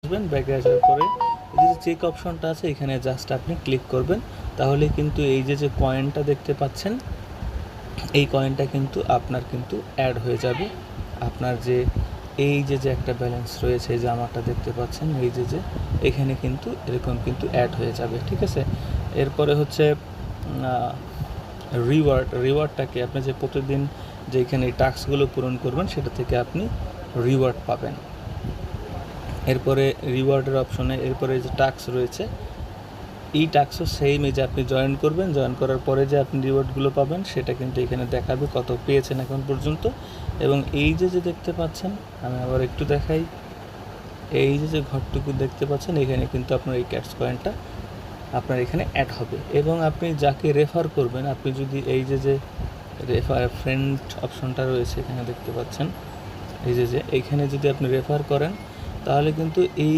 আসবেন, ব্যাকে আসার পরে এই যে চেক অপশনটা আছে এখানে জাস্ট আপনি ক্লিক করবেন, তাহলে কিন্তু এই যে কয়েনটা দেখতে পাচ্ছেন এই কয়েনটা কিন্তু আপনার কিন্তু অ্যাড হয়ে যাবে। আপনার যে এই যে একটা ব্যালেন্স রয়েছে, এই যে আমারটা দেখতে পাচ্ছেন, এই যে এখানে কিন্তু এরকম কিন্তু অ্যাড হয়ে যাবে, ঠিক আছে। এরপরে হচ্ছে রিওয়ার্ডটাকে আপনি যে প্রতিদিন যে এখানে এই টাস্কগুলো পূরণ করবেন সেটা থেকে আপনি রিওয়ার্ড পাবেন। এরপরে রিওয়ার্ডের অপশনে এরপরে যে টাস্ক রয়েছে এই টাস্কও সেম, এই যে আপনি জয়েন করবেন, জয়েন করার পরে যে আপনি রিওয়ার্ডগুলো পাবেন সেটা কিন্তু এখানে দেখাবে কত পেয়েছেন এখন পর্যন্ত। এবং এই যে দেখতে পাচ্ছেন, আমি আবার একটু দেখাই, এই যে ঘরটুকু দেখতে পাচ্ছেন এখানে কিন্তু আপনার এই ক্যাটস কয়েনটা আপনার এখানে অ্যাড হবে। এবং আপনি যাকে রেফার করবেন, আপনি যদি এই যে রেফার ফ্রেন্ড অপশনটা রয়েছে এখানে দেখতে পাচ্ছেন, এই যে এইখানে যদি আপনি রেফার করেন তাহলে কিন্তু এই